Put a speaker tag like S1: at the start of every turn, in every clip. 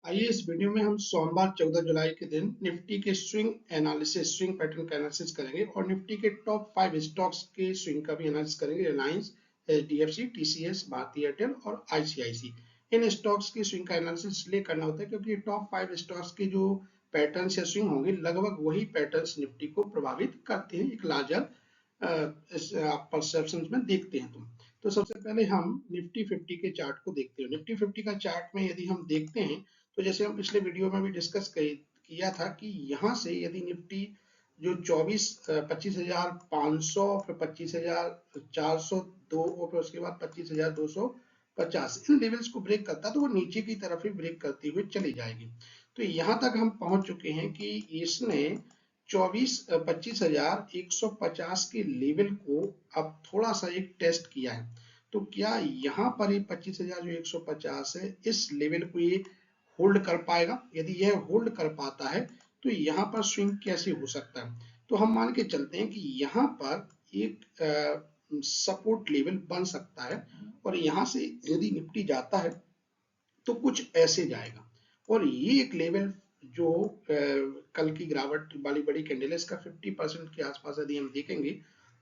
S1: आइए इस वीडियो में हम सोमवार 14 जुलाई के दिन निफ्टी के स्विंग एनालिसिस, स्विंग पैटर्न का एनालिसिस करेंगे और निफ्टी के टॉप 5 स्टॉक्स के स्विंग का भी एनालिसिस करेंगे। रिलायंस, एचडीएफसी, टीसीएस, भारतीय एयरटेल और आईसीआईसी। इन स्टॉक्स की स्विंग का एनालिसिस इसलिए करना होता है क्योंकि टॉप 5 स्टॉक्स के जो पैटर्न या स्विंग होंगे लगभग वही पैटर्न निफ्टी को प्रभावित करते हैं। एक लार्जर परसेप्शन में देखते हैं तो सबसे पहले हम निफ्टी 50 के चार्ट को देखते हैं। निफ्टी 50 का चार्ट में यदि हम देखते हैं तो जैसे हम पिछले वीडियो में भी डिस्कस किया था कि यहाँ से यदि निफ्टी जो 25,500 फिर 25,402 और फिर उसके बाद 25,250 इन लेवल्स को ब्रेक करता तो वो नीचे की तरफ ही ब्रेक करती हुई चली जाएगी। तो यहाँ तक हम पहुंच चुके हैं कि इसने 25,150 के लेवल को अब थोड़ा सा एक टेस्ट किया है। तो क्या यहाँ पर ये 25,000 जो 150 है इस लेवल को ये होल्ड कर पाएगा? यदि यह होल्ड कर पाता है तो यहाँ पर स्विंग कैसे हो सकता है? तो हम मान के चलते हैं कि यहाँ पर एक सपोर्ट लेवल बन सकता है और यहाँ से यदि निफ्टी जाता है तो कुछ ऐसे जाएगा और ये एक लेवल जो कल की गिरावट वाली बड़ी कैंडल है इसका 50% के आसपास यदि हम देखेंगे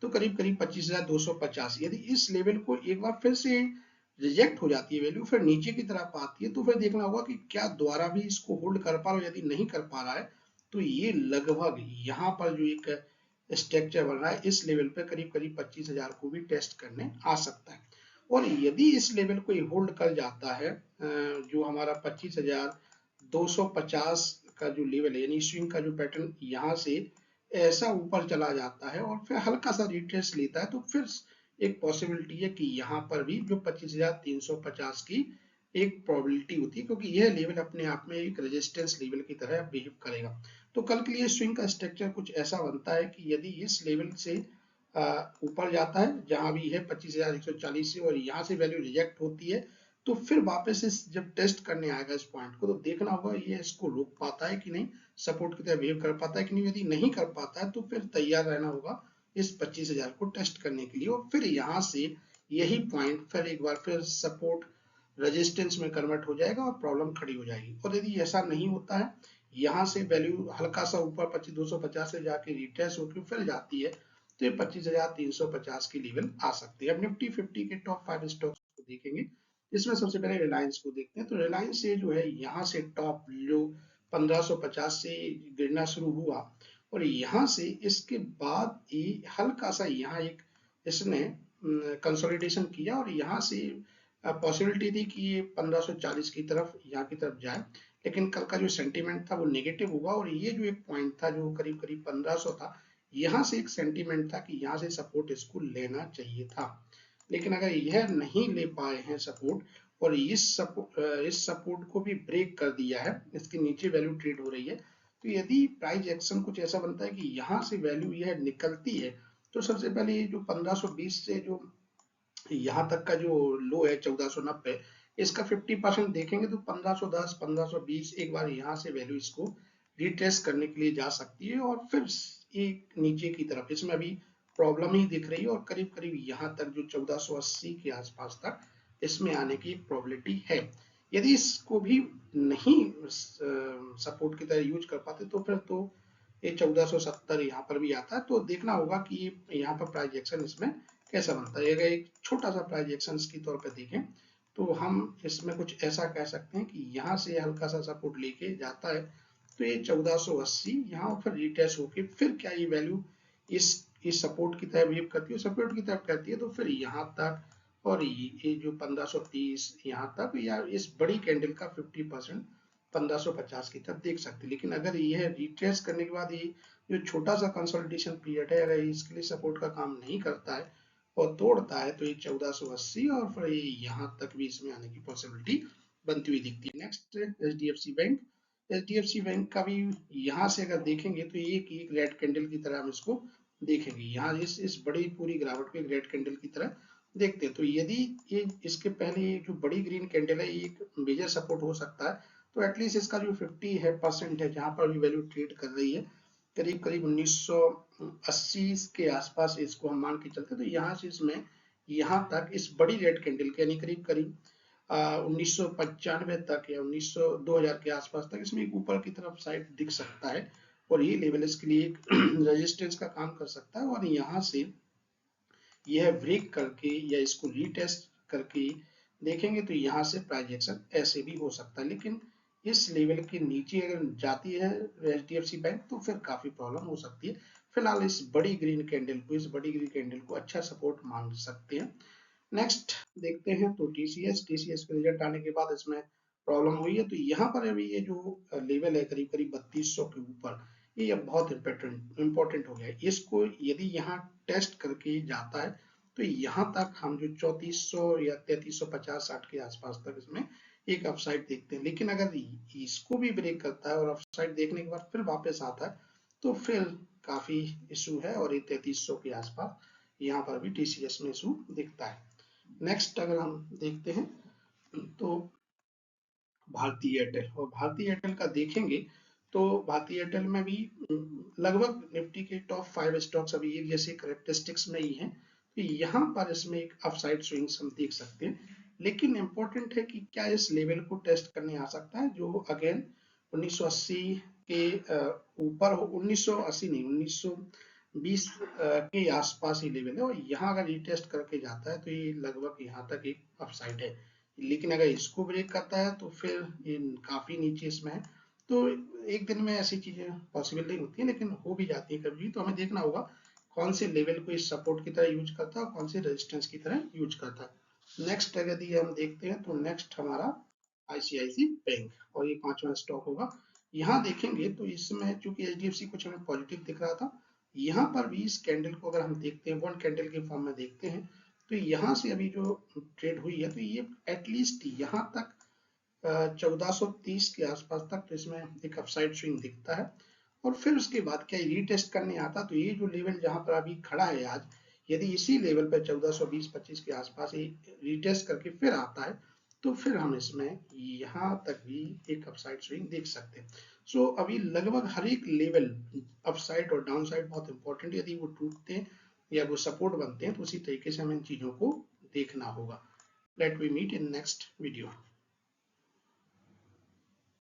S1: तो करीब करीब 25,250। यदि इस लेवल को एक बार फिर से रिजेक्ट हो जाती है वैल्यू, फिर नीचे की तरफ आती है, तो फिर देखना होगा कि क्या दोबारा भी इसको होल्ड कर पा रहा है। यदि नहीं कर पा रहा है तो ये लगभग यहाँ पर जो एक स्ट्रक्चर बन रहा है इस लेवल पे करीब करीब 25,000 को भी टेस्ट करने आ सकता है। और यदि इस लेवल को होल्ड कर जाता है जो हमारा 25,250 का जो लेवल है यानी स्विंग का जो पैटर्न यहाँ से ऐसा ऊपर चला जाता है और फिर हल्का सा रिट्रेस लेता है, तो फिर एक पॉसिबिलिटी है कि यहाँ पर भी जो 25,350 की एक प्रोबेबिलिटी होती है, क्योंकि यह लेवल अपने आप में एक रेजिस्टेंस लेवल की तरह बिहेव करेगा। तो कल के लिए स्विंग का स्ट्रक्चर कुछ ऐसा बनता है कि यदि इस लेवल से ऊपर जाता है जहां भी है 25,140 से और यहाँ से वैल्यू रिजेक्ट होती है, तो फिर वापस इस जब टेस्ट करने आएगा इस पॉइंट को तो देखना होगा ये इसको रोक पाता है कि नहीं, सपोर्ट की तरह बिहेव कर पाता है कि नहीं। यदि नहीं कर पाता है तो फिर तैयार रहना होगा इस 25,000 को टेस्ट करने के लिए और फिर यहाँ से यही पॉइंट फिर एक बार फिर सपोर्ट रेजिस्टेंस में कन्वर्ट हो जाएगा और प्रॉब्लम खड़ी हो जाएगी। और यदि ऐसा नहीं होता है, यहाँ से वैल्यू हल्का सा ऊपर 25,250 से जाके रिट्रेस होकर फिर जाती है तो ये 25,350 की लेवल आ सकती है। अब निफ्टी 50 के टॉप 5 स्टॉक्स को देखेंगे। इसमें सबसे पहले रिलायंस को देखते हैं। तो रिलायंस से जो है यहाँ से टॉप लो 1550 से गिरना शुरू हुआ और यहाँ से इसके बाद ये हल्का सा यहाँ एक इसने कंसोलिडेशन किया और यहाँ से पॉसिबिलिटी थी कि ये 1540 की तरफ यहाँ की तरफ जाए, लेकिन कल का जो सेंटीमेंट था वो नेगेटिव हुआ और ये जो एक पॉइंट था जो करीब करीब 1500 था, यहाँ से एक सेंटीमेंट था कि यहाँ से सपोर्ट इसको लेना चाहिए था। लेकिन अगर यह नहीं ले पाए हैं सपोर्ट और इस सपोर्ट को भी ब्रेक कर दिया है, इसके नीचे वैल्यू ट्रेड हो रही है, तो यदि प्राइस एक्शन कुछ ऐसा बनता है कि यहाँ से वैल्यू यह निकलती है तो सबसे पहले ये जो 1520 से जो यहाँ तक का जो लो है 1490, इसका 50% देखेंगे तो 1510 1520 एक बार यहाँ से वैल्यू इसको रिट्रेस करने के लिए जा सकती है और फिर एक नीचे की तरफ इसमें अभी प्रॉब्लम ही दिख रही है और करीब करीब यहाँ तक जो 1480 के आसपास तक इसमें आने की प्रोबेबिलिटी है। यदि इसको भी नहीं सपोर्ट की तरह यूज कर पाते तो फिर तो ये 1470 यहाँ पर भी आता है। तो देखना होगा कि यहाँ पर प्राइस एक्शन इसमें कैसा बनता है। अगर एक छोटा सा प्राइस एक्शन के तौर पर देखें तो हम इसमें कुछ ऐसा कह सकते हैं कि यहाँ से हल्का सा सपोर्ट लेके जाता है तो ये 1480 यहाँ पर रिटेस्ट होके फिर क्या ये वैल्यू इस सपोर्ट की तरह बिहेव करती है, सपोर्ट की तरफ करती है तो फिर यहाँ तक और ये जो 1530 यहाँ तक या इस बड़ी कैंडल का 50% 1550 की तरफ देख सकते हैं। लेकिन अगर यह रिट्रेस करने के बाद ये जो छोटा सा कंसोलिडेशन पीरियड है अगर इसके लिए सपोर्ट का काम नहीं करता है और तोड़ता है तो ये 1480 और फिर ये यहाँ तक भी इसमें आने की पॉसिबिलिटी बनती हुई दिखती है। Next HDFC bank. HDFC bank का भी यहाँ से अगर देखेंगे तो एक एक रेड कैंडल की तरह हम इसको देखेंगे। यहाँ इस बड़ी पूरी गिरावट को एक रेड कैंडल की तरह देखते हैं। तो यदि ये इसके पहले ये जो बड़ी ग्रीन कैंडल है ये एक मेजर सपोर्ट हो सकता है तो एटलीस्ट इसका जो 50% है जहां पर भी वैल्यू ट्रेड कर रही है करीब करीब 1980 के आसपास इसको हम मान के चलते तो यहाँ से इसमें यहाँ तक इस बड़ी रेड कैंडल के यानी करीब करीब 1995 तक या 2000 के आसपास तक इसमें एक ऊपर की तरफ साइड दिख सकता है, और ये लेवल इसके लिए एक रेजिस्टेंस का काम कर सकता है। और यहाँ से यह ब्रेक करके या इसको रीटेस्ट करके देखेंगे तो यहाँ से प्राइस एक्शन ऐसे भी हो सकता है, लेकिन इस लेवल के नीचे अगर जाती है HDFC बैंक तो फिर काफी प्रॉब्लम हो सकती है। फिलहाल इस बड़ी ग्रीन कैंडल को अच्छा सपोर्ट मान सकते हैं। नेक्स्ट देखते हैं तो टीसीएस के रिजल्ट आने के बाद इसमें प्रॉब्लम हुई है, तो यहाँ पर अभी ये जो लेवल है करीब करीब 3200 के ऊपर, ये अब बहुत इंपॉर्टेंट हो गया है। इसको यदि यहाँ टेस्ट करके जाता है तो यहाँ तक हम जो 3400 या 3350-60 के आसपास तक इसमें एक अपसाइड देखते हैं। लेकिन अगर इसको भी ब्रेक करता है और अपसाइड देखने के बाद फिर वापस आता है तो फिर काफी इशू है, और ये 3300 के आसपास यहाँ पर भी टीसीएस में इशू दिखता है। नेक्स्ट अगर हम देखते हैं तो भारतीय एयरटेल, और भारतीय एयरटेल का देखेंगे तो भारतीय एयरटेल में भी लगभग निफ्टी के टॉप 5 स्टॉक्स अभी एक जैसे करेक्टरिस्टिक्स में ही हैं, तो यहाँ पर इसमें एक अपसाइड स्विंग्स हम देख सकते हैं। लेकिन इंपॉर्टेंट है कि क्या इस लेवल को टेस्ट करने आ सकता है जो अगेन 1980 के ऊपर हो, 1980 नहीं 1920 के आसपास ही लेवल है, और यहाँ अगर रिटेस्ट करके जाता है तो ये लगभग यहाँ तक एक अपसाइड है। लेकिन अगर इसको ब्रेक करता है तो फिर ये काफी नीचे इसमें है। तो एक दिन में ऐसी चीजें पॉसिबल नहीं होती है, लेकिन हो भी जाती है कभी, तो हमें देखना होगा कौन से लेवल को इस सपोर्ट की तरह यूज करता है और कौन से रेजिस्टेंस की तरह यूज करता है। नेक्स्ट यदि हम देखते हैं तो नेक्स्ट हमारा आईसीआईसी बैंक, और ये 5वां स्टॉक होगा। यहाँ देखेंगे तो इसमें चूंकि एचडीएफसी कुछ हमें पॉजिटिव दिख रहा था, यहाँ पर भी इस कैंडल को अगर हम देखते हैं वन कैंडल के फॉर्म में देखते हैं तो यहाँ से अभी जो ट्रेड हुई है तो ये एटलीस्ट यहाँ तक 1430 के आसपास तक तो इसमें एक अपसाइड स्विंग दिखता है। और फिर उसके बाद क्या रीटेस्ट करने आता तो ये जो लेवल जहां पर अभी खड़ा है आज, यदि इसी लेवल पर 1420-25 के आसपास ये रीटेस्ट करके फिर आता है तो फिर हम इसमें यहाँ तक भी एक अपसाइड स्विंग देख सकते हैं। सो अभी लगभग हर एक लेवल अपसाइड और डाउन साइड बहुत इंपॉर्टेंट, यदि वो टूटते हैं या वो सपोर्ट बनते हैं तो उसी तरीके से हमें इन चीजों को देखना होगा। Let we meet in next video.